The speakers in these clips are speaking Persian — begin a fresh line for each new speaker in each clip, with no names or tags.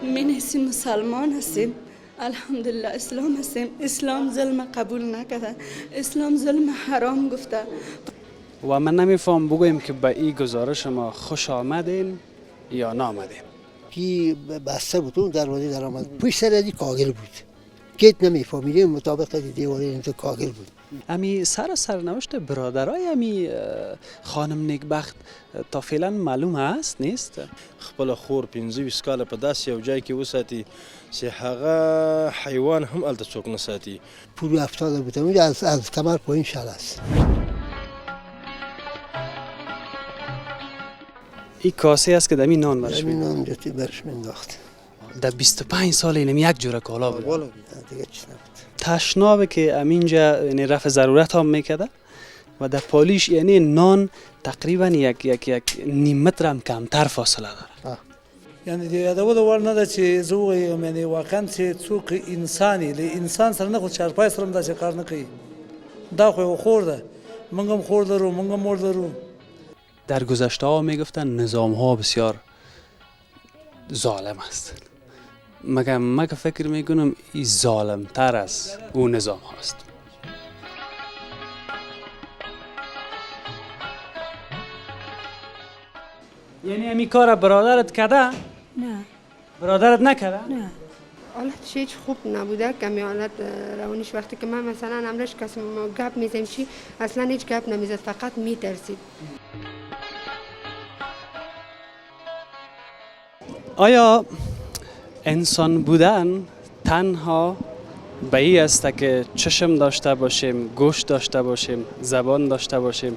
می نیستیم مسلمان هستیم، الحمدلله اسلام هستیم. اسلام ظلم قبول نکرده، اسلام ظلم حرام گفته.
و من نمیفهم بگویم که به این گزارش ما خوش آمدین یا نامدین.
کی بسته بود اون دروازه در آمد پشت سر ازی کاغل بود گیت نمیفهمیدیم مطابق دیواره این تو کاغل بود.
امی سرنوشت برادرای امی خانم نیکبخت تا فعلا معلوم هست نیست؟
خپل خور 15 کاله په داسې یو ځای کې وساتي چې هغه حیوان هم هلته څوک نه ساتي.
پول افتاده بودم از کمر پایین شل است.
این کاسه است که دمی نان برش
همین نان جتی برش منداخت.
در 25 سال اینم یک جوره کالا بود.
دیگه چی نبود.
تشنابه که امینجا یعنی رفع ضرورت هم میکده و در پالیش یعنی نان تقریبا یک نیم متر هم کمتر فاصله داره.
یعنی د یادولو وړ نه ده چې زه ووایم یعنی واقعا چې څوک انسان له انسان سره نه خو چارپای سره هم داسې کار نه کوي. دا خو یو خور ده، موږ هم خور لرو، موږ هم مور لرو.
در گذشته ها میگفتن نظام ها بسیار ظالم است، مگر من که فکر میکنم این ظالم تر از اون نظام هاست. یعنی امی کار برادرت کرده؟
نه
برادرت نکرده؟
نه.
حالتش هیچ خوب نبوده. کمی حالت روانیش وقتی که من مثلا امرش کسی ما گپ میزنیم چی اصلا هیچ گپ نمیزد، فقط میترسید.
آیا انسان بودن تنها به این است که چشم داشته باشیم، گوشت داشته باشیم، زبان داشته باشیم،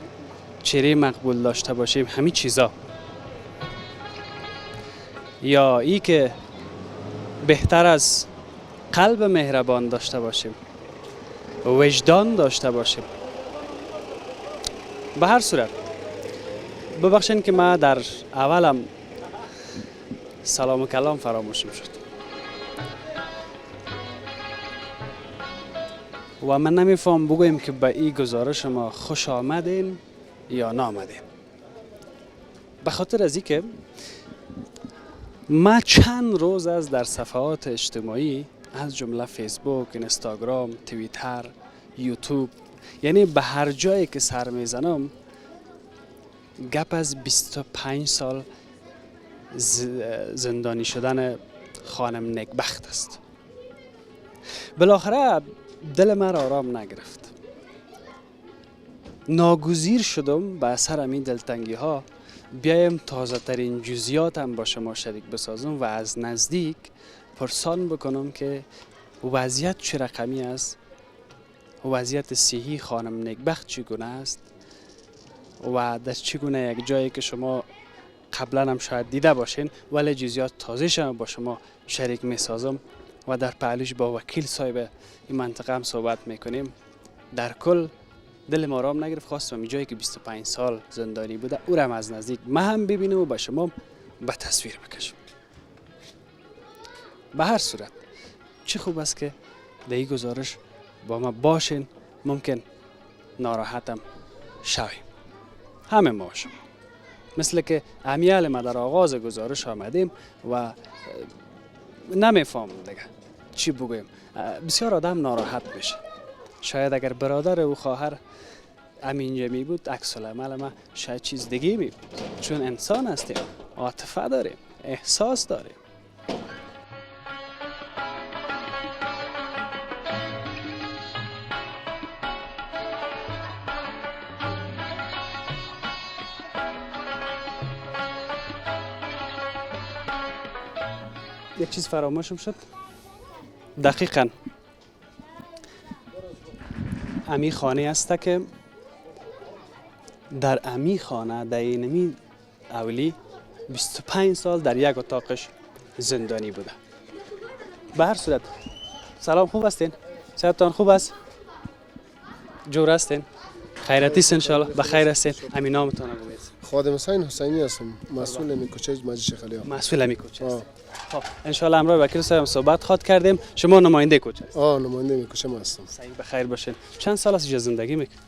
چهره مقبول داشته باشیم، همین چیزا؟ یا ای که بهتر از قلب مهربان داشته باشیم، وجدان داشته باشیم؟ به هر صورت ببخشید که من در اولم سلام و کلام فراموشم شد و من نمیفهم بگویم که به این گزارش ما خوش آمدین یا نامدین. به خاطر از اینکه ما چند روز از در صفحات اجتماعی از جمله فیسبوک، اینستاگرام، توییتر، یوتیوب، یعنی به هر جایی که سر میزنم گپ از 25 سال زندانی شدن خانم نیکبخت است. بالاخره دل من آرام نگرفت. ناگزیر شدم به اثر همین دلتنگی ها بیایم تازه ترین جزئیاتم با شما شریک بسازم و از نزدیک پرسان بکنم که وضعیت چه رقمی است، وضعیت صحی خانم نیکبخت چگونه است و در چگونه یک جایی که شما قبلا هم شاید دیده باشین ولی جزئیات تازه شما با شما شریک می سازم و در پهلوش با وکیل صاحب این منطقه هم صحبت میکنیم. در کل دل ما آرام نگرفت، خواستم این جایی که 25 سال زندانی بوده او را هم از نزدیک من هم ببینم و به شما به تصویر بکشم. به هر صورت چه خوب است که در این گزارش با ما باشین، ممکن ناراحتم شویم همه ما شما، مثل که امیال ما در آغاز گزارش آمدیم و نمیفهم دیگه چی بگویم. بسیار آدم ناراحت میشه. شاید اگر برادر و خواهر امینجا می بود عکس العمل ما شاید چیز دیگه می بود، چون انسان هستیم، عاطفه داریم، احساس داریم. یک چیز فراموشم شد. دقیقاً امی خانه است که در امی خانه در اینمی اولی 25 سال در یک اتاقش زندانی بوده. به هر صورت سلام، خوب هستین؟ صحتتان خوب است؟ جور هستین؟ خیراتی است ان شاء الله؟ بخیر هستین؟ همین نامتون رو بگید.
خادم حسین حسینی هستم، مسئول امی کوچه مجلس شیخ علی.
مسئول امی کوچه است. خب ان شاء الله امروز وکیل صاحب صحبت خواد کردیم. شما نماینده کوچه است؟
نماینده امی کوچه ما هستم.
صحیح، بخیر باشین. چند سال است اینجا زندگی میکنید؟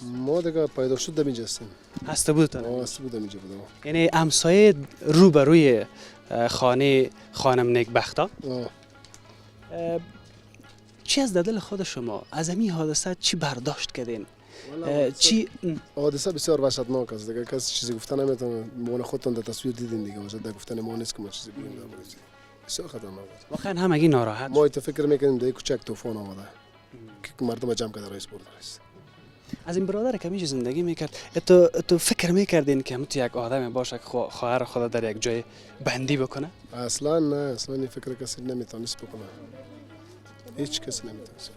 ما دیگه پیدا شد اینجا هستیم.
هسته بودتون؟
هسته بودم اینجا بودم.
یعنی همسایه روبروی خانه خانم نیکبختا.
آه.
چی از دل خود شما از این حادثه چی برداشت کردین؟ چی
حادثه بسیار وحشتناک است دیگه، کسی چیزی گفتن نمیتونه. مون خودتون در تصویر دیدین دیگه، واسه در گفتن ما نیست که ما چیزی بگیم. بسیار خطرناک بود.
واقعا همگی ناراحت
ما ایت فکر میکنیم در کوچک طوفان آمده که مردم جمع کرده رئیس برده است.
از این برادر که همیشه زندگی میکرد تو فکر میکردین که همون یک آدم باشه که خواهر خدا در یک جای بندی بکنه؟
اصلا نه، اصلا این فکر کسی نمیتونست بکنه. هیچ کسی نمیتونست.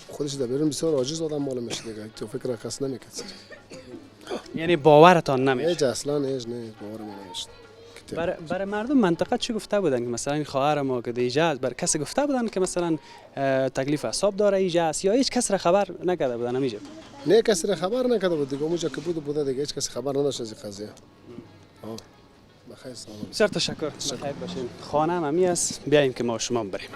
خودش در بیرون بسیار عاجز آدم معلوم میشه دیگه. تو فکر کس نمیکرد.
یعنی باورتان نمیشه؟
هیچ اصلا هیچ نه، باور ما نمیشه.
برای مردم منطقه چی گفته بودن که مثلا این خواهر ما که دیجا است، بر کسی گفته بودن که مثلا تکلیف اعصاب داره ایجا است، یا هیچ کس را خبر نکرده بودن همیشه؟
نه، کسی را خبر نکرده بود دیگه. اونجا که بوده دیگه، هیچ کسی خبر نداشت از این قضیه. بخیر سلام.
بسیار تشکر. بخیر باشین. خانه هم همی است، بیاییم که ما شما بریم.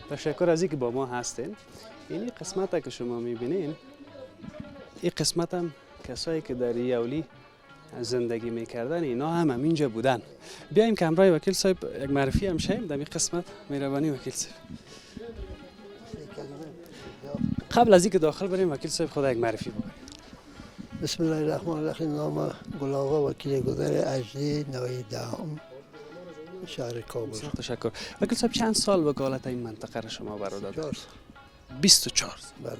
تشکر از اینکه با ما هستین. این قسمت که شما میبینین، این قسمت هم کسایی که در یولی زندگی میکردن اینا هم اینجا بودن. بیایم که همراه وکیل صاحب یک معرفی هم شیم در این قسمت. مهربانی وکیل صاحب. قبل از اینکه داخل بریم وکیل صاحب خدا یک معرفی بکنید.
بسم الله الرحمن الرحیم. نام گلاغا، وکیل گذر اجری، نوای دهم، شهر کابل.
تشکر. وکیل صاحب چند سال وکالت این منطقه را شما بر عهده دارید؟ 24.
بله.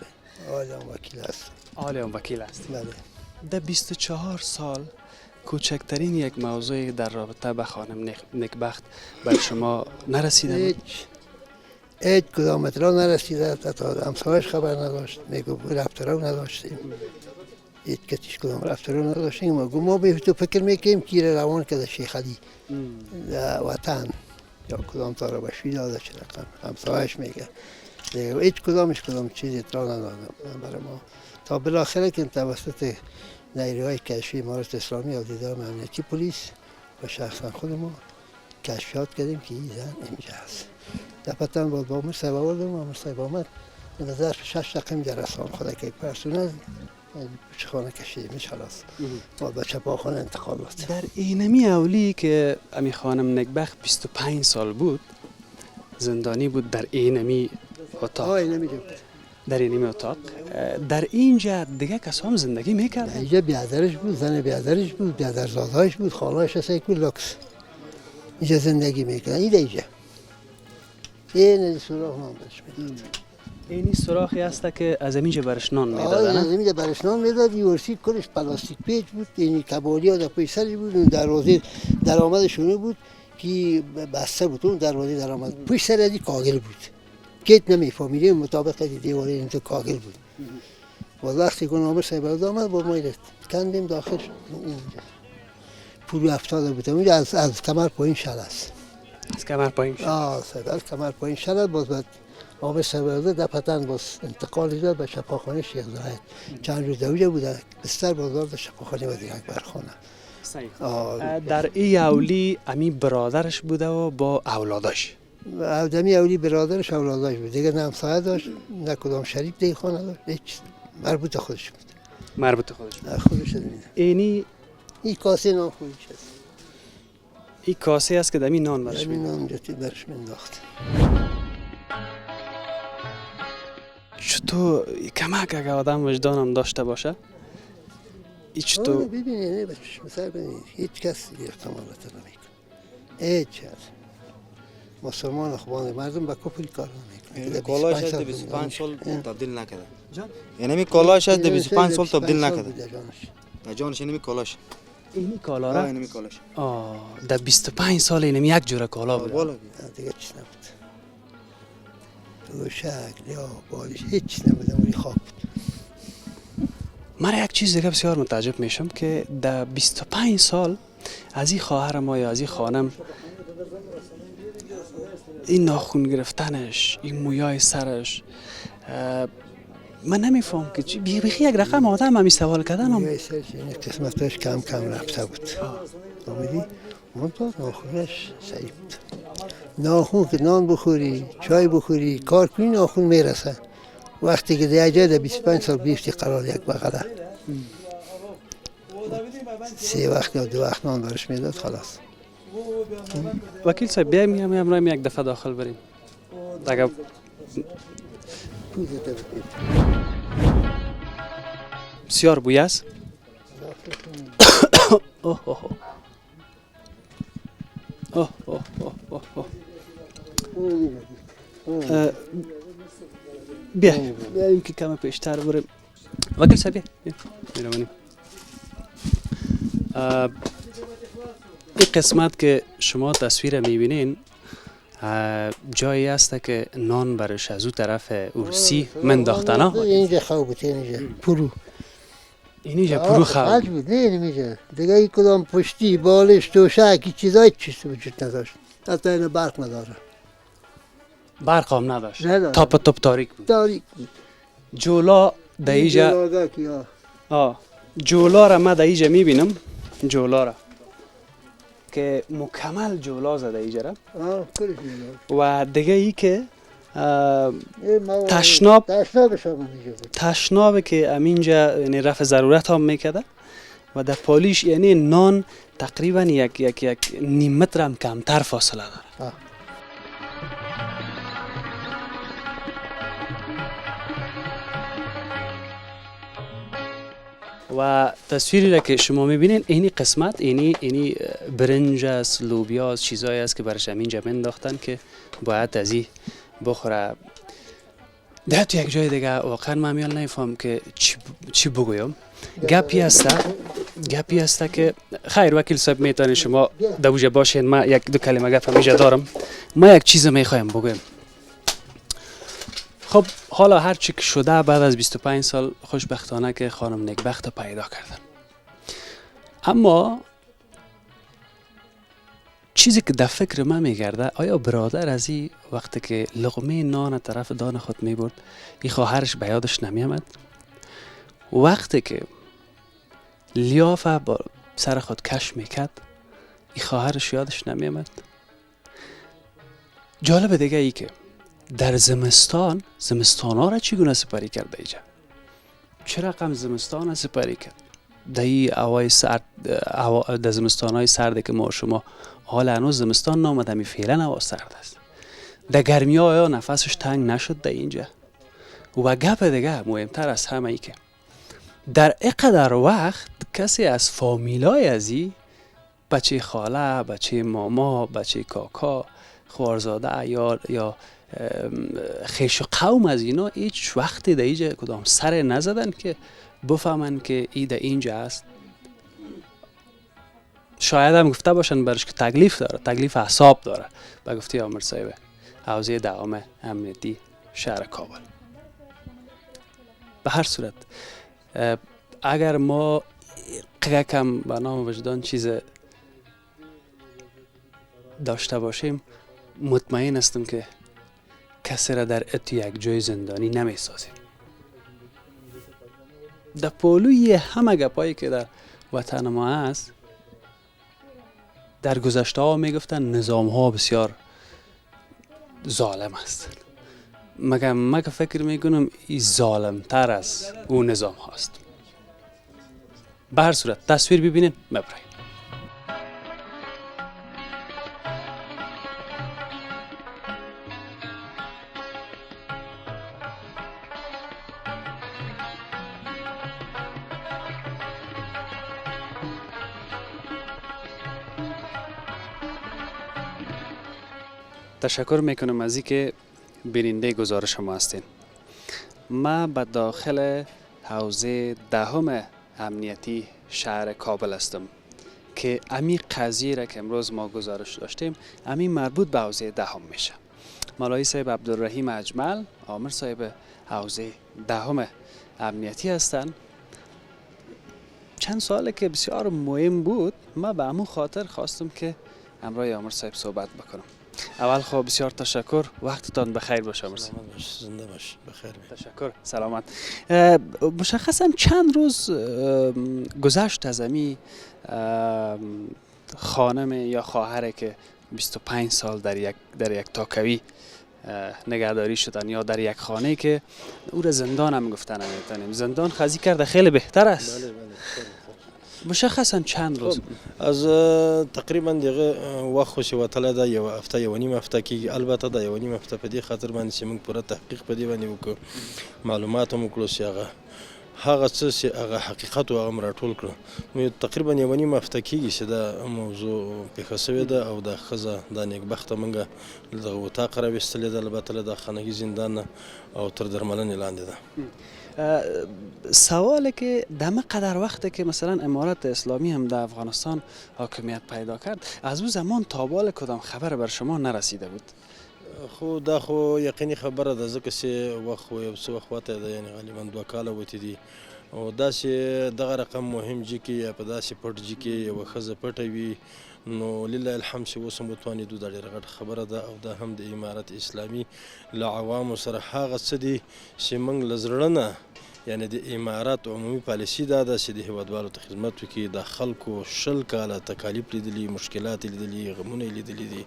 عالم وکیل است.
عالم وکیل است.
بله.
در 24 سال کوچکترین یک موضوع در رابطه به خانم نیکبخت بر شما نرسیده بود؟
هیچ کدام اطلاع نرسیده. تا همسایش خبر نداشت. میگو رفتارو نداشتیم. هیچ کتیش کدام رفتارو نداشتیم. ما به تو فکر میکنیم که روان کرده شیخ علی وطن یا کدام تارا بشوی داده چه رقم. همسایش میگه هیچ کدام چیز اطلاع ندادم برای ما. تا بالاخره که توسط نیروهای کشفی امارات اسلامی و دیدار امنیتی پلیس و شخصا خود ما کشفیات کردیم که این زن اینجا هست. دفعتاً با امر صاحب آوردم. امر صاحب آمد به نظر 6 دقیقه اینجا رسان خدا که پرسونه چه خانه کشیدیمش خلاص با چپاخانه انتقالات.
در اینمی اولی که امی خانم نیکبخت 25 سال بود زندانی بود در اینمی اتاق. در اینمی اتاق. در اینجا دیگه کسا هم زندگی میکردن؟
اینجا بیادرش بود، زن بیادرش بود، بیادرزادهاش بود، خانهاش از یک لوکس اینجا زندگی میکردن. اینجا این سراغ نام بهش میداد.
اینی سراخی هست که از اینجا برش نان میدادن؟
از اینجا برش نان میداد. یورسی کلش پلاستیک پیچ بود. اینی کبالی ها در پای سرش بود. دروازه درآمدشونه بود که بسته بود. اون دروازه درآمد پشت سر ازی کاغل بود. گیت نمیفهمیدیم مطابق دیواره این تو کاغل بود. و وقتی که نامه صاحب آمد با ما کندیم داخل اینجا. پول افتاده بود. اونجا از کمر پایین شل است.
از کمر پایین شل؟
از کمر پایین شل است. باز بعد نامه صاحب دفعتاً باز انتقال داد به شفاخانه شیخ زاهد. چند روز اونجا بوده. بستر بازار به شفاخانه مدینه اکبرخانه.
در این اولی امی برادرش بوده و با اولادش؟
آدمی اولی برادرش اولادش بود. دیگه نه همسایه داشت نه کدام شریک دیگه خانه داشت. هیچ مربوط خودش بود.
مربوط خودش
خودش میده.
اینی
این کاسه نان خودش هست.
این کاسه است که دمی نان برش
همین
میده.
نان جاتی برش مینداخت.
چطور کمک اگه آدم وجدانم داشته باشه این چطور
ببینید نه بچش مثلا ببینید هیچ کس احتمالات نمیکنه. هیچ کس. مسلمان اخوان مردم با کفر کار نمیکنه.
کالاش از 25 سال تبدیل نکرده. یعنی می کالاش از 25 سال تبدیل نکرده. جانش اینمی کالاش.
اینی کالا را
اینمی کالاش.
در 25 سال اینم یک جور کالا بود.
بالا
دیگه چیز نبود. تو شکل یا بالش هیچ نبود ولی خواب بود.
من یک چیز دیگه بسیار متعجب میشم که در 25 سال از این خواهر ما یا از این خانم این ناخون گرفتنش، این مویای سرش، من نمیفهم که چی بیخی یک رقم آدم همی سوال کردن
مویای سرش این قسمتش کم کم رفته بود. آمدی؟ منطقه ناخونش سعی بود. ناخون که نان بخوری، چای بخوری، کار کنی ناخون میرسه. وقتی که دیگه در 25 سال بیفتی قرار یک بغله. 3 وقت یا 2 وقت نان برش میداد خلاص.
وکیل صاحب بیایم امروز یک دفعه داخل بریم. اگر بسیار بوی است. اوه اوه اوه اوه اوه اوه. بیایم که کم پیشتر بریم. وکیل صاحب بیا. میروانیم. این قسمت که شما تصویر میبینین جایی است که نان برش از او طرف ارسی منداختن ها.
اینجا خواب بود اینجا پرو.
اینجا پرو خواب
بود نه اینجا. دیگه ای کدام پشتی بالش توشک چیزای چیست وجود نداشت. حتی این برق نداره.
برق هم نداشت. تاپ تاریک بود.
تاریک بود.
جولا در اینجا جولا را من در اینجا میبینم. جولا را که مکمل جولا زده اینجا را و دیگه ای که تشناب که امینجا یعنی رفع ضرورت هم میکده و در پالیش یعنی نان تقریبا یک نیم متر هم کمتر فاصله داره. و تصویری را که شما میبینین اینی قسمت اینی برنج است، لوبیا است، چیزایی است که برش اینجا منداختن که باید از این بخوره. ده تو یک جای دیگه واقعا من میال نمیفهم که چی بگویم. گپی است که خیر وکیل صاحب میتونید شما دوجه باشین. من یک دو کلمه گپ همیشه دارم. ما یک چیز میخوایم بگویم. خب حالا هر چی که شده بعد از 25 سال خوشبختانه که خانم نیکبخت پیدا کردن. اما چیزی که در فکر من میگرده آیا برادر از این وقتی که لقمه نان طرف دان خود میبرد این خواهرش به یادش نمیامد؟ وقتی که لیافه با سر خود کش میکرد این خواهرش یادش نمیامد؟ جالب دیگه ای که در زمستان ها را چگونه سپری کرده اینجا؟ چه رقم زمستان را سپری کرد؟ در این در زمستان های سرده که ما شما حال هنوز زمستان نامد همی فعلا هوا سرد است. در گرمی ها آیا نفسش تنگ نشد در اینجا؟ و گپ دیگه مهمتر از همه ای که در اقدر وقت کسی از فامیلای ازی بچه خاله، بچه ماما، بچه کاکا، خوارزاده یا خیش و قوم از اینا هیچ وقتی در اینجا کدام سر نزدن که بفهمن که ای در اینجا است. شاید هم گفته باشن برش که تکلیف داره، تکلیف اعصاب داره به گفته آمر صاحب حوزه دوام امنیتی شهر کابل. به هر صورت اگر ما کم به نام وجدان چیز داشته باشیم مطمئن هستم که کسی را در اتو یک جای زندانی نمی سازیم. در پولوی همه گپایی که در وطن ما هست در گذشته ها می گفتن نظام ها بسیار ظالم است. مگه فکر می کنم این ظالم تر از اون نظام هاست. به هر صورت تصویر ببینین ببرین. تشکر میکنم از اینکه بیننده گزارش ما هستین. ما به داخل حوزه دهم امنیتی شهر کابل هستم که امی قضیه را که امروز ما گزارش داشتیم امی مربوط به حوزه دهم میشه. مولوی صاحب عبدالرحیم اجمل آمر صاحب حوزه دهم امنیتی هستند. چند ساله که بسیار مهم بود، ما به همون خاطر خواستم که همراه آمر صاحب صحبت بکنم. اول خب بسیار تشکر، وقتتان بخیر باشه آمر صاحب.
زنده باش، بخیر.
تشکر، سلامت. مشخصا چند روز گذشت از امی خانم یا خواهر که 25 سال در یک تاکوی نگهداری شدن یا در یک خانه که او را زندان هم گفتن نمیتونیم. زندان خزی کرده خیلی بهتر است.
بله.
مشخصا چند روز
از تقریبا دغه وخت خو چې وتله ده یو هفته یو نیم هفته کېږي. البته دا یو نیم هفته په دې خاطر باندې چې موږ پوره تحقیق په دې باندې وکړو، معلومات هم وکړو چې هغه څه چې هغه حقیقت و هغه م راټول کړو. نو تقریبا یو نیم هفته کېږي چې دا موضوع پېښه سوې ده او دا ښځه دا نیکبخته موږ له دغه اتاقه راویستلې ده، البته له د خانګي زندان نه او تر درملنې لاندې ده.
سواله که دمه قدر وقته که مثلا امارت اسلامی هم در افغانستان حاکمیت پیدا کرد، از او زمان تا بال کدام خبر بر شما نرسیده بود؟
خو دا خو یقیني خبره ده، ځکه چې وخت یو څه وخت واته ده، یعنی غالبا 2 کاله وتې دي او داسې دغه رقم مهم جي کې یا په داسې پټ جي کې یوه ښځه پټه وي، نو لله الحمد چې اوس هم وتوانېدو. دا ډېره غټه خبره ده او دا هم د امارت اسلامي له عوامو سره هغه څه دي چې موږ له زړه نه، یعنی د امارت عمومي پالیسي دا ده چې د هیوادوالو ته خدمت وکړي. د خلکو 20 کاله تکالیف لیدلي، مشکلات لیدلي، غمونه لیدلي دي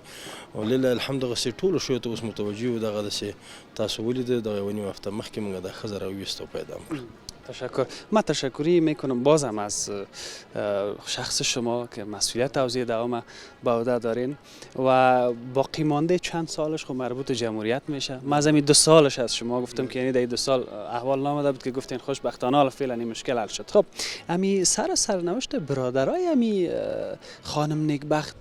او لله الحمد دغسې ټولو شیو ته اوس متوجه یو. دغه داسې تاسو ولیده دغه یوه نیم هفته مخکې موږ دا ښځه راویسته او پیدا کړه.
تشکر. من تشکری میکنم بازم از شخص شما که مسئولیت حوزه دهم به عهده دارین و باقی مانده چند سالش خب مربوط جمهوریت میشه. من از 2 سالش از شما گفتم که یعنی در 2 سال احوال نامده بود که گفتین خوشبختانه حالا فعلا این مشکل حل شد. خب امی سرنوشت برادرای امی خانم نیکبخت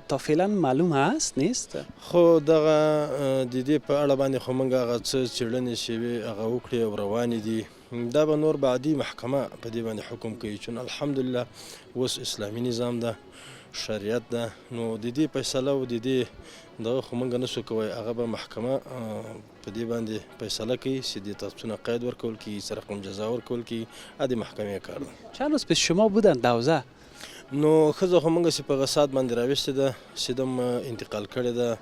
تا فعلا معلوم هست نیست؟
خو دغه د دې په اړه باندې خو موږ هغه څه څېړنې شوي هغه وکړې او روانې دي. دا به نور بعدي محکمه په دې باندې حکم کوي، چون الحمدلله اوس اسلامي نظام ده، شریعت ده، نو د دې فیصله او د دې دغه خو موږ نه شو کوی. هغه به محکمه په دې باندې فیصله کوي چې دې ته څونه قید ورکول کېږي، څه رقم جزا ورکول کېږي. دا د محکمې کار ده.
چند روز پیش شما بودن دوزه؟
نو ښځه خو موږ چې په غصات باندې راویستې ده، سیدم انتقال کړې ده،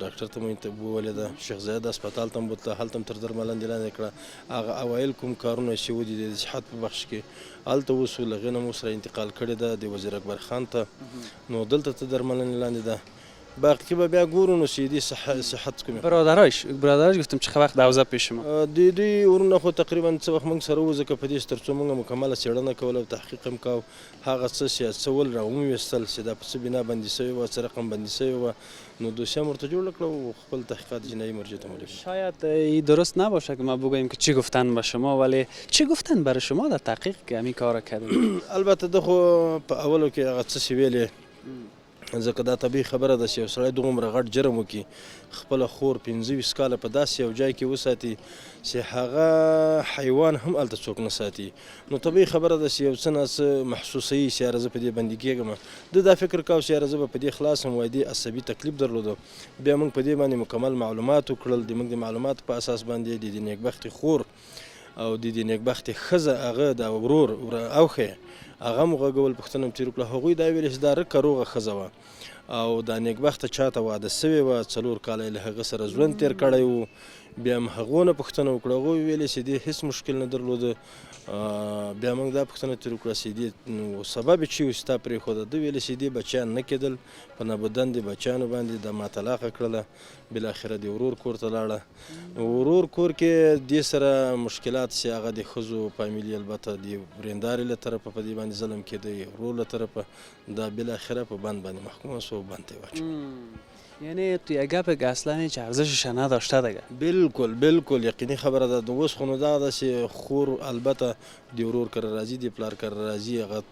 ډاکټر ته مو بوولې ده، شیخ زاید هسپتال ته م بوتله، هلته م تر درملنې لاندې کړه. هغه اوایل کوم کارونه چې ودي د صحت په بخش کې هلته وسو، له هغې نه مو سره انتقال کړې ده د وزیر اکبر خان ته، نو دلته ته درملنې لاندې ده. باقی به بیا ګورو نو چې دې صحت کومې.
برادرایش گفتم چه وقت دوزه پیش شما؟
د دوی ورونه خو تقریبا څه وخت موږ سره وو، ځکه په دې تر څو موږ مکمله څېړنه کوله او تحقیق هم کاو. هغه څه چې څه ول راومویستل چې دا په څه بنا بندي سوې وه، څه رقم بندي سوې وه، نو دوسیه هم ورته جوړه کړه او خپل تحقیقات جنایي مرجع ته مولېږه.
شاید این درست نباشه که ما بگوییم که چی گفتن به شما، ولی چی گفتن برای شما در تحقیق که همین کار کردین؟
البته ده خو په اولو کې هغه څه چې ویلې، ځکه دا طبیعي خبره ده چې یو سړی دومره غټ جرم وکړي، خپله خور 25 کاله په داسې یو ځای کې وساتي چې هغه حیوان هم هلته څوک نه ساتي، نو طبیعي خبره ده چې یو څه نه څه محسوسوي چې یاره زه په دې بندي کېږم. ده دا فکر کاو چې یاره زه به په دې خلاص هم، وایي دې عصبي تکلیف درلوده. بیا موږ په دې باندې مکمل معلومات وکړل، د موږ د معلوماتو په اساس باندې د دې نیکبختې خور او د دې نیکبختې ښځه هغه د ورور اوښی هغه م غږول، پوښتنه م ترې وکړه. هغوی دا ویلې چې دا رکه روغه ښځه وه او دا نیکبخته چاته واده سوې وه، 4 کاله یې له هغه سره ژوند تېر کړی و. بیا هم هغو نه پوښتنه وکړه، هغوی ویلې چې دې هېڅ مشکل نه درلوده. بیا موږ دا پوښتنه ترې وکړه چې دې سبب یې چې و چې تا پرېښوده؟ ده ویلې چې دې بچیان نه کېدل، په نابودندې بچیانو باندې دا ما طلاقه کړله. بالاخره د ورور کور ته لاړه. ورور کور کې دې سره مشکلات چې هغه د ښځو فامیلي البته د ورېندارې له طرفه په دې باندې ظلم کېده، ورور له طرفه دا بالاخره په بند باندې محکومه شو و بند ته یې واچوه.
یعنی تو یک گپ که اصلا هیچ ارزشش نداشته دیگه.
بالکل بالکل یقیني خبره ده. اوس خو نو دا ده چې خور البته د ورور کره راځي، د پلار کره راځي، هغه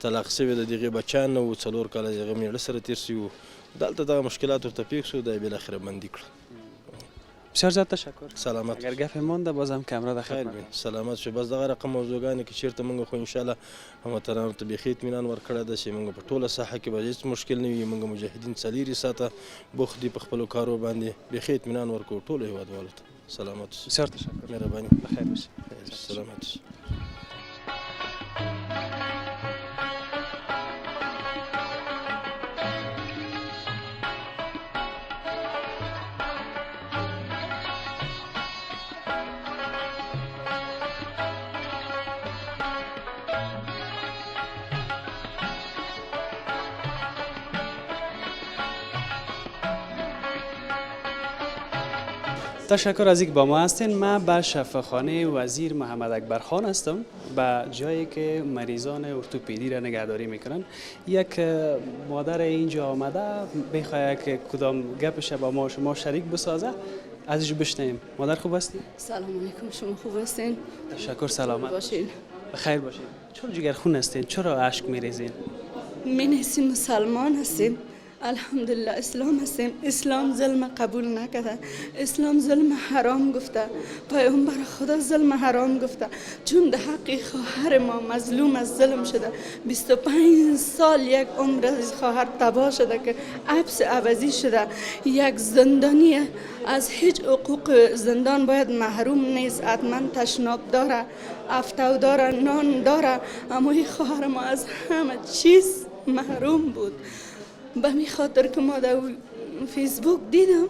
طلاق شوی د دغې بچیان نه و، 4 کاله د هغه مېړه سره تېر شوي وو. دلته دغه مشکلات ورته پېښ شو، دا یې بالاخره بندي کړه.
بسیار زیاد تشکر.
سلامت.
اگر گپ مانده بازم کامرا در
خیر بین. سلامت شو. بس دغه رقم موضوعګانې کې چېرته موږ خو انشاءالله هموطنانو ته بیخي اطمینان ورکړی ده چې موږ په ټوله ساحه کې به هېڅ مشکل نه وي. موږ مجاهدین 4 ساعته بوخت دي په خپلو کارو باندې، بیخي اطمینان ورکوو ټولو هېوادوالو ته. سلامت شو.
بسیار تشکر.
مهرباني.
بخیر باشی.
سلامت شو.
تشکر از اینکه با ما هستین. من به شفاخانه وزیر محمد اکبر خان هستم، به جایی که مریضان ارتوپدی را نگهداری میکنن. یک مادر اینجا آمده بخواه که کدام گپش با ما شما شریک بسازه، ازش بشنویم. مادر خوب هستی؟
سلام علیکم، شما خوب هستین؟
تشکر، سلامت
باشین.
بخیر باشین. چرا جگرخون هستین؟ چرا اشک میریزین؟
من هستیم مسلمان هستیم، الحمدلله اسلام هستیم. اسلام ظلم قبول نکرده، اسلام ظلم حرام گفته، پیامبر خدا ظلم حرام گفته. چون در حق خواهر ما مظلوم از ظلم شده، 25 سال یک عمر از خواهر تباه شده که حبس عوضی شده. یک زندانی از هیچ حقوق زندان باید محروم نیست، حتما تشناب داره، افتو داره، نان داره، اما این خواهر ما از همه چیز محروم بود. به می خاطر که ما در فیسبوک دیدم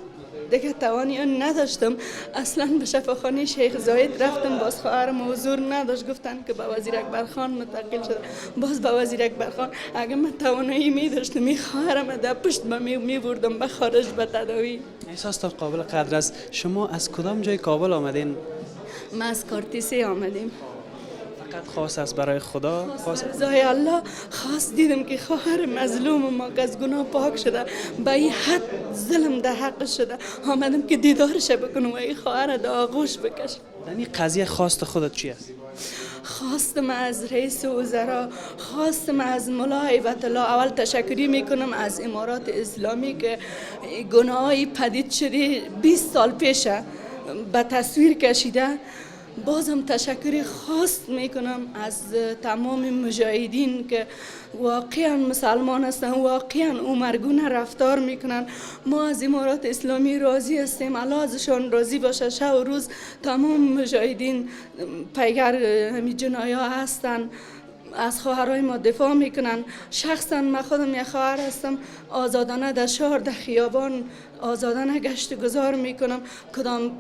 دیگه توانی نداشتم، اصلا به شفاخانه شیخ زاید رفتم، باز خواهرم حضور نداشت، گفتن که به وزیر اکبر خان منتقل شده. باز به وزیر اکبر خان اگه من توانایی می داشتم می خواهرم در پشت می بردم به خارج به تداوی.
احساستان قابل قدر است. شما از کدام جای کابل آمدین؟
ما از کارتیسی آمدیم.
فقط خاص است برای خدا، خاص
رضای الله خاص دیدم که خواهر مظلوم ما که از گناه پاک شده، به این حد ظلم در حق شده، آمدم که دیدارش بکنم و این خواهر در آغوش بکشم.
این قضیه خواست خودت چی است؟
خواستم از رئیس وزرا، خواستم از ملا هیبت الله. اول تشکری میکنم از امارات اسلامی که گناهی پدید شده 20 سال پیشه به تصویر کشیده. بازم تشکر خاص میکنم از تمام مجاهدین که واقعا مسلمان هستن، واقعا عمرگونه رفتار میکنن. ما از امارات اسلامی راضی هستیم، الله ازشان راضی باشه. شب و روز تمام مجاهدین پیگر همین جنایا هستن، از خواهرای ما دفاع میکنن. شخصا من خودم یک خواهر هستم، آزادانه در شهر در خیابان آزادانه گشت گذار میکنم. کدام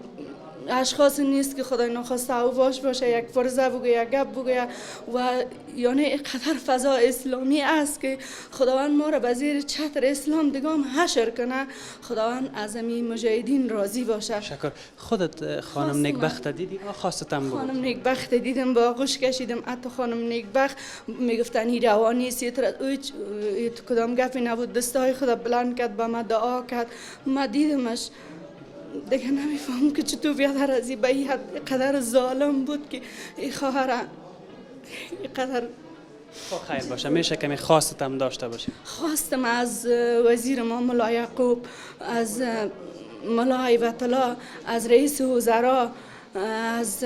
اشخاص نیست که خدای نخواسته اوباش باشه، یک فرزه بگه، یک گپ بگه و یعنی اینقدر فضا اسلامی است که خداوند ما را به زیر چتر اسلام دیگه هم حشر کنه. خداوند از همین مجاهدین راضی باشه.
شکر. خودت خانم نیکبخت دیدی یا خواستم بگو؟
خانم نیکبخت دیدم، با آغوش کشیدم. حتی خانم نیکبخت میگفتن این روانی سیتر کدام گپی نبود، دستای خدا بلند کرد با ما دعا کرد. ما دیدمش دیگه نمیفهم که چطور بیادر از این به این حد قدر ظالم بود که این خواهر قدر.
خیر باشه، میشه کمی خواستم داشته باشی.
خواستم از وزیر ما ملا یعقوب، از ملا هیبت الله، از رئیس وزرا، از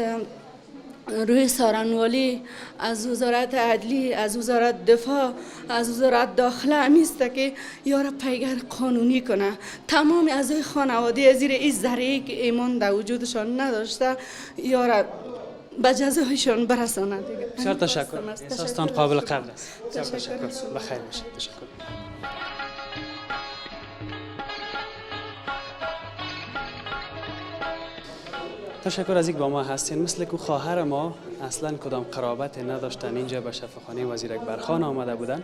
روی سارنوالی، از وزارت عدلی، از وزارت دفاع، از وزارت داخله همیست که یارا پیگر قانونی کنه. تمام اعضای خانواده زیر این ذریعی که ایمان در وجودشان نداشته یارا به جزایشان برسانه دیگه.
بسیار تشکر. احساستان قابل قدر است. تشکر. بخیر باشید. تشکر. تشکر از اینکه با ما هستین. مثل که خواهر ما اصلا کدام قرابت نداشتن، اینجا به شفاخانه وزیر اکبرخان آمده بودن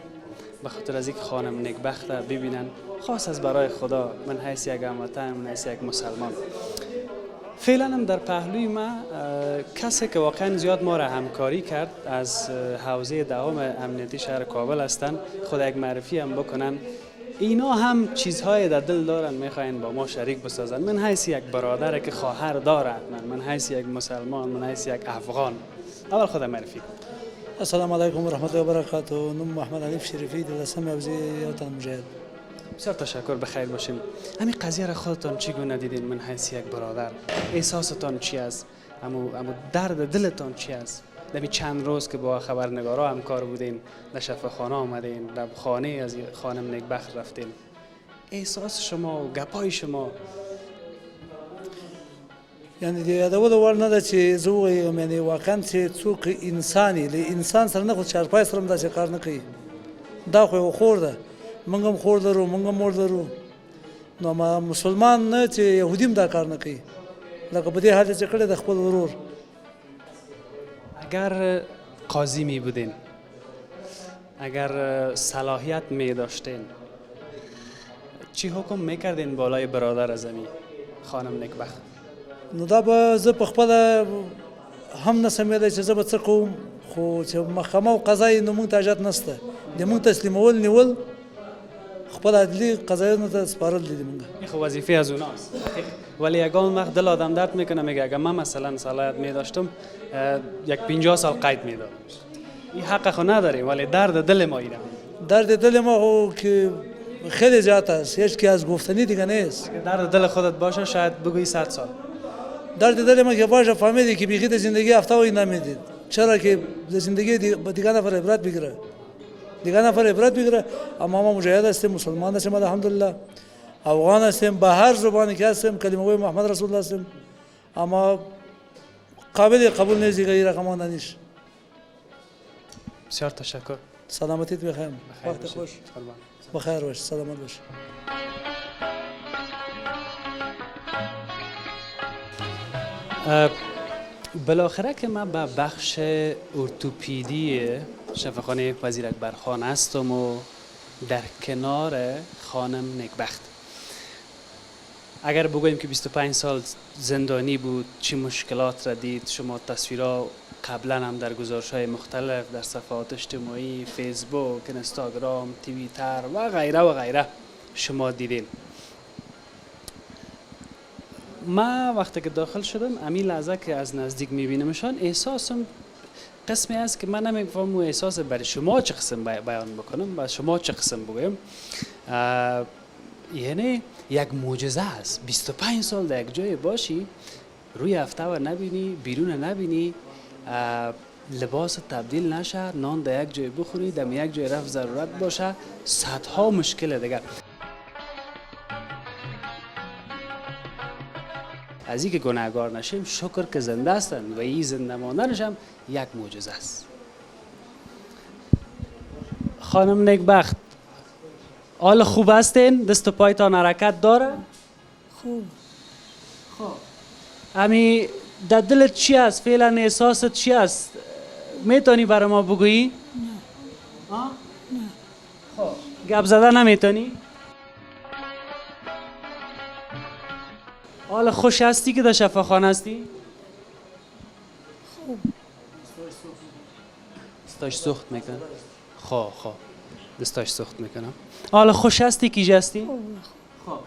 به خاطر از اینکه خانم نیکبخت ببینن، خاص از برای خدا، من حیث یک هموطن، من حیث یک مسلمان. فعلا هم در پهلوی ما کسی که واقعا زیاد ما را همکاری کرد از حوزه دهم امنیتی شهر کابل هستند، خود یک معرفی هم بکنن. اینا هم چیزهای در دل دارن میخواین با ما شریک بسازن. من حیث یک برادر که خواهر دارد، من حیث یک مسلمان، من حیث یک افغان. اول خود معرفی.
السلام علیکم و رحمت الله و برکاته. نام محمد حنیف شریفی، دلسم حوزه یوتن مجاهد.
بسیار تشکر، بخیر باشین. همین قضیه را خودتان چگونه دیدین؟ من حیث یک برادر احساستان چی است؟ اما درد دلتان چی است؟ دمی چند روز که با خبرنگارا همکار بودین، در شفاخانه آمدین، در خانه از خانم نیکبخت رفتین، احساس شما و گپای شما؟
یعنی د یادولو وړ نه ده چې زه ووایم، یعنې واقعا چې څوک انساني له انسان سره نه، خو چارپای سره هم داسې کار نه کوي. دا خو یو خور ده، موږ هم خور لرو، موږ هم مور لرو. نو مسلمان نه چې یهودي هم دا کار نه کوي، لکه په دې حال چې کړی د خپل ورور.
اگر قاضی می بودین، اگر صلاحیت می داشتین، چی حکم میکردین بالای برادر ازمی خانم نیکبخت؟
نو دا به زه په خپله هم نه سمېدی چې زه به څه کوم، خو چې محکمه او قضا یې نو موږ ته حاجت نشته. د موږ تسلیمول نیول خپل عدلي قضایانو ته سپارل دي موږ.
خب وظیفه از اوناست. ولی یگان وقت دل آدم درد میکنه، میگه اگر من مثلا صلاحیت میداشتم یک 50 سال قید میدادم. این حق خو نداریم، ولی درد دل ما اینه.
درد دل ما خو که خیلی زیاد است، هیچ که از گفتنی دیگه نیست.
درد دل خودت باشه شاید بگویی 100 سال.
درد دل ما که باشه فهمیدی که بیخی زندگی هفته‌ای نمیدید. چرا که زندگی دیگه نفر عبرت بگیره، دیگه نفر عبرت بگیره. اما ما مجاهد هستیم، مسلمان هستیم الحمدلله، افغان هستیم، به هر زبانی که هستیم کلمه محمد رسول الله هستیم، اما قابل قبول نیست دیگه این رقم نیست.
بسیار تشکر.
سلامتیت بخیر، وقت خوش، بخیر باش، سلامت باش.
بالاخره که من به بخش ارتوپدی شفاخانه وزیر اکبرخان هستم و در کنار خانم نیکبخت. اگر بگوییم که 25 سال زندانی بود، چی مشکلات را دید، شما تصویرها قبلا هم در گزارش‌های مختلف در صفحات اجتماعی، فیسبوک، اینستاگرام، توییتر و غیره شما دیدین. ما وقتی که داخل شدم، امی لحظه که از نزدیک میبینمشان، احساسم قسمی است که من نمیفهمم اون احساس برای شما چه قسم بیان بکنم، برای شما چه قسم بگویم. یعنی یک معجزه است. 25 سال در یک جای باشی، روی هفته و نبینی، بیرون نبینی، لباس تبدیل نشه، نان در یک جای بخوری، در یک جای رفت ضرورت باشه، صدها مشکل دیگر. از اینکه گناهگار نشیم شکر که زنده هستند و این زنده ماندنش هم یک معجزه است. خانم نیکبخت، حال خوب هستین؟ دست و پایتان حرکت داره؟
خوب.
خب امی در دلت چی است؟ فعلا احساست چی است؟ میتونی برای ما بگویی؟
نه.
آه؟
نه.
خب گپ زدن نمیتونی؟ حال خوش هستی که در شفاخانه هستی؟
خوب.
دستاش سخت میکنه؟ خب دستاش سخت میکنم. حالا خوش هستی که هستی؟
خوب.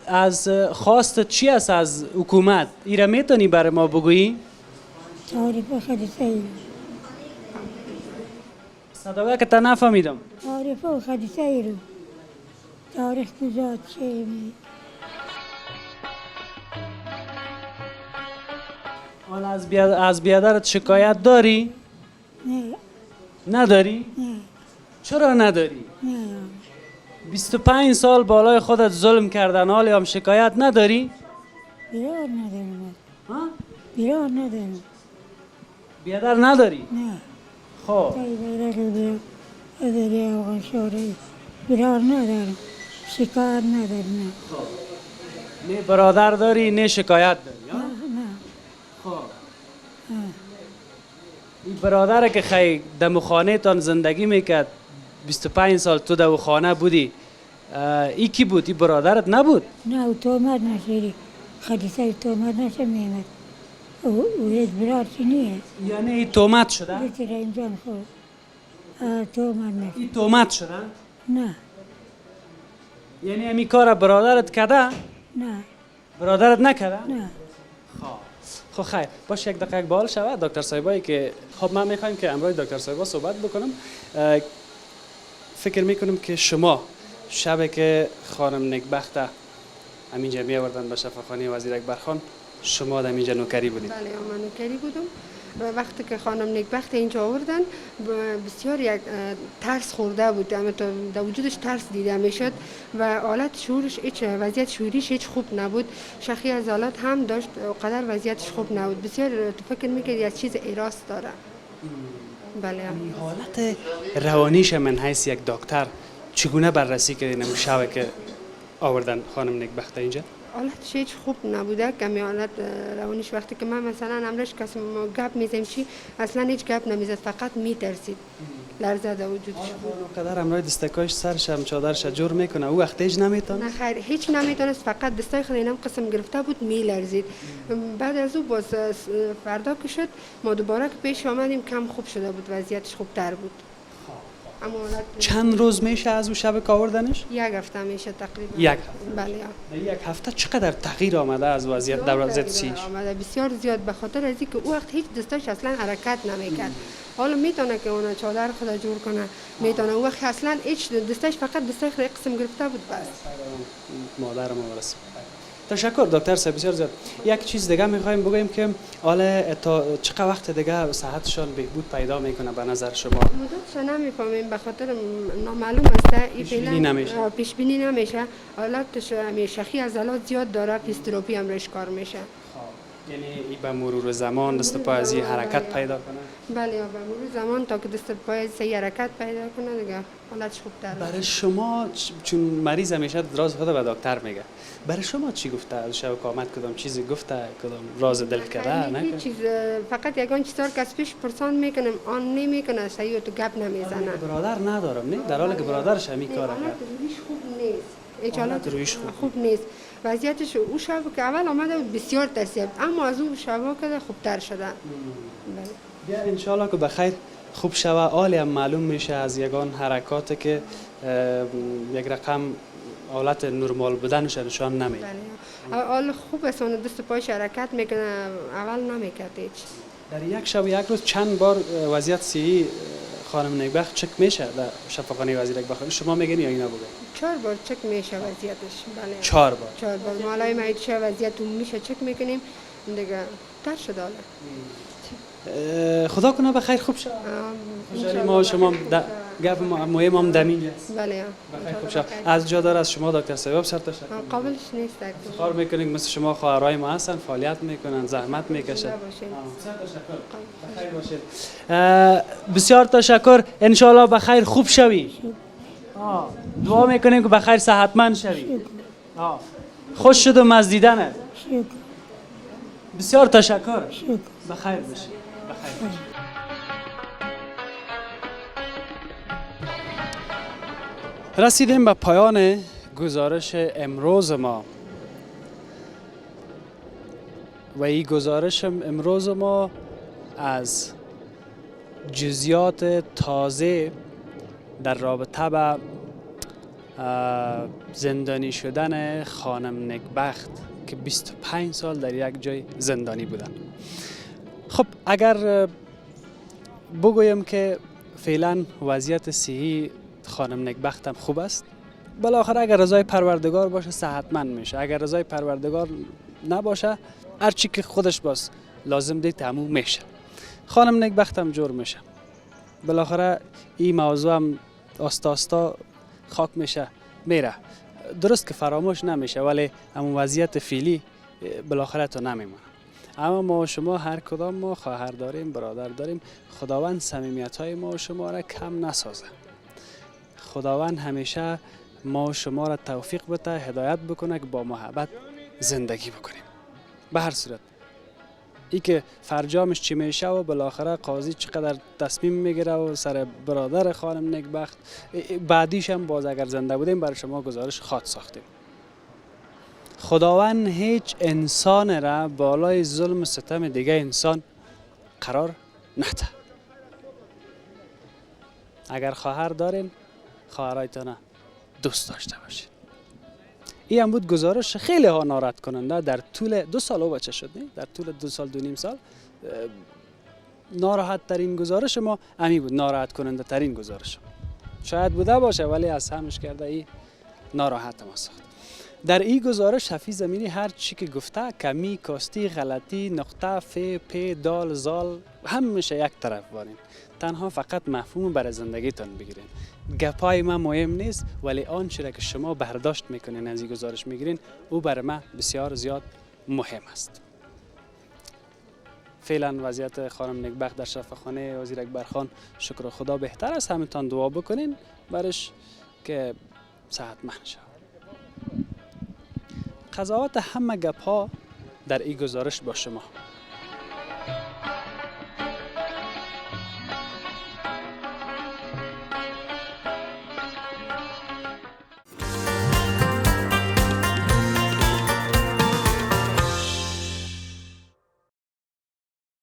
از خواست چی است از حکومت؟ ایره میتونی برای ما بگویی؟
تعریف حادثه.
صداقه که تا نفهمیدم.
تعریف حادثه رو. تاریخ گذاشت چه
حالا از بیادرت شکایت داری؟
نه.
نداری؟
نه.
چرا نداری؟
نه.
25 سال بالای خودت ظلم کردن، حالی هم شکایت نداری؟
بیرار ندارم.
ها؟
بیرار ندارم.
بیادر نداری؟
نه.
خب
تایی بیرار اداری افغان شوری بیرار ندارم. شکایت ندارم.
نه برادر داری نه شکایت داری؟
نه نه
خب این برادر که خی دم خانه تان زندگی میکرد 25 سال تو در خانه بودی، ای کی بود؟ ای برادرت نبود؟
نه او تومت نشدی خدیسه تومت نشه میمد او هیچ برار چی نیست
یعنی ای تومت شده؟
بیتی را امجان خود تومت نشه
ای تومت شده؟
نه
یعنی امی کار برادرت کرده؟
نه
برادرت نکرده؟
نه
خب خیر باش یک دقیقه بال شود دکتر صاحبایی که خب من میخوایم که امروز دکتر صاحبا صحبت بکنم. فکر میکنم که شما شب که خانم نکبخت همینجا می آوردن به شفاخانه وزیر اکبر خان شما در اینجا نوکری بودید؟
بله من نوکری بودم و وقتی که خانم نکبخت اینجا آوردن بسیار یک ترس خورده بود، اما در وجودش ترس دیده میشد و حالت شعورش هیچ وضعیت شعوریش هیچ خوب نبود. شخی عضلات هم داشت و قدر وضعیتش خوب نبود، بسیار تو فکر میکرد یک چیز ایراس داره. بله
حالت روانیش من حیث یک دکتر چگونه بررسی کردین شب که آوردن خانم نکبخت اینجا؟
حالتش هیچ خوب نبوده، کمی حالت روانیش وقتی که من مثلا امرش کسی ما گپ میزیم چی اصلا هیچ گپ نمیزد، فقط میترسید، لرزه در وجودش بود.
قدر امروز دستکاش سرش هم چادرش جور میکنه او وقت هیچ نمیتونه؟
نه خیر هیچ نمیتونست، فقط دستای خود اینم قسم گرفته بود میلرزید. بعد از او باز فردا که شد ما دوباره که پیش آمدیم کم خوب شده بود، وضعیتش خوبتر بود. اما
چند روز میشه از او شب که آوردنش؟
یک هفته میشه تقریبا.
یک هفته؟
بله
یک هفته چقدر تغییر آمده از وضعیت در وضعیت سیش؟
آمده بسیار زیاد، به خاطر از اینکه او وقت هیچ دستاش اصلا حرکت نمیکرد. حالا میتونه که اون چادر خود جور کنه، میتونه او وقت اصلا هیچ دستاش فقط دستای خود قسم گرفته بود بس.
مادر ما برسیم. تشکر دکتر صاحب بسیار زیاد. یک چیز دیگه میخوایم بگویم که حالا تا چقدر وقت دیگه صحتشان بهبود پیدا میکنه به نظر شما؟
مدتش نمیفهمیم به خاطر نامعلوم است. پیش بینی نمیشه. حالتش شخی عضلات زیاد داره، فیزیوتراپی هم روش کار میشه.
یعنی ای به مرور زمان دست پای از حرکت پیدا کنه؟
بله به مرور زمان تا که دست پای صحیح حرکت پیدا کنه دیگه حالتش خوبتر.
برای شما چون مریض همیشه راز خود به دکتر میگه، برای شما چی گفته؟ از شب قامت کدام چیزی گفته؟ کدام راز دل کرده؟ نه
چیز فقط یگان چیزا که از پیش پرسان میکنم آن نمیکنه، صحیح تو گپ نمیزنه.
برادر ندارم نه در حالی که برادرش همین کار کرد.
رویش خوب نیست. حالت رویش خوب نیست. وضعیتش او شب که اول آمده بود بسیار ترسید، اما از او شبا که خوبتر شده.
بیا ان شاء الله که بخیر خوب شوه. حالی هم معلوم میشه از یگان حرکات که یک رقم حالت نرمال بودنش نشان نمیده.
حال خوب است، اون دست پایش حرکت میکنه، اول نمیکرد هیچ.
در یک شب یک روز چند بار وضعیت صحی خانم نکبخت چک میشه در شفاخانه وزیر اکبر خان؟ شما میگین یا اینا بگه؟
4 بار چک میشه وضعیتش. بله
4 بار.
4 بار مالای معده‌ش وضعیت میشه چک میکنیم دیگه تر شده حالا.
خدا کنه بخیر خوب شد. ما شما گپ مهم هم دمین است.
بله
بخیر خوب شد. از جا دار از شما دکتر صاحب سر تشکر.
قابلش نیست.
کار میکنین مثل شما خواهرای ما هستن، فعالیت میکنن، زحمت میکشن. سر تشکر. بخیر باشید. بسیار تشکر. ان شاء الله بخیر خوب شوی. دعا میکنیم که بخیر صحتمند شوی. خوش شدم از دیدنت. بسیار تشکر. بخیر باشید. بخیر. رسیدیم به پایان گزارش امروز ما و این گزارش امروز ما از جزئیات تازه در رابطه با زندانی شدن خانم نکبخت که 25 سال در یک جای زندانی بودن. خب اگر بگویم که فعلا وضعیت صحی خانم نکبخت هم خوب است، بالاخره اگر رضای پروردگار باشه صحتمند میشه، اگر رضای پروردگار نباشه هرچی که خودش باز لازم دید تموم میشه. خانم نکبخت هم جور میشه، بالاخره این موضوع هم آستا آستا خاک میشه میره. درست که فراموش نمیشه ولی همون وضعیت فعلی بالاخره تو نمیمونه. اما ما و شما هر کدام ما خواهر داریم، برادر داریم. خداوند صمیمیت های ما و شما را کم نسازه. خداوند همیشه ما و شما را توفیق بده، هدایت بکنه که با محبت زندگی بکنیم. به هر صورت ای که فرجامش چی میشه و بالاخره قاضی چقدر تصمیم میگیره و سر برادر خانم نکبخت بعدیش هم باز اگر زنده بودیم برای شما گزارش خاط ساختیم. خداوند هیچ انسان را بالای ظلم و ستم دیگه انسان قرار نده. اگر خواهر دارین خواهرایتان دوست داشته باشین. این هم بود گزارش خیلی ها ناراحت کننده در طول 2 سال او بچه شد. در طول 2 سال 2.5 سال ناراحت ترین گزارش ما امی بود، ناراحت کننده ترین گزارش. شاید بوده باشه ولی از همش کرده ای ناراحت ما ساخت. در این گزارش حفیظ امیری هر چی که گفته کمی، کاستی، غلطی، نقطه، ف، پ، دال، زال همیشه یک طرف بارین. تنها فقط مفهوم برای زندگیتان بگیرین. گپای من مهم نیست ولی آنچه که شما برداشت میکنین از این گزارش میگیرین او برای من بسیار زیاد مهم است. فعلا وضعیت خانم نکبخت در شفاخانه وزیر اکبرخان شکر خدا بهتر است. همتان دعا بکنین برش که صحتمند شود. قضاوت همه گپ ها در این گزارش با شما.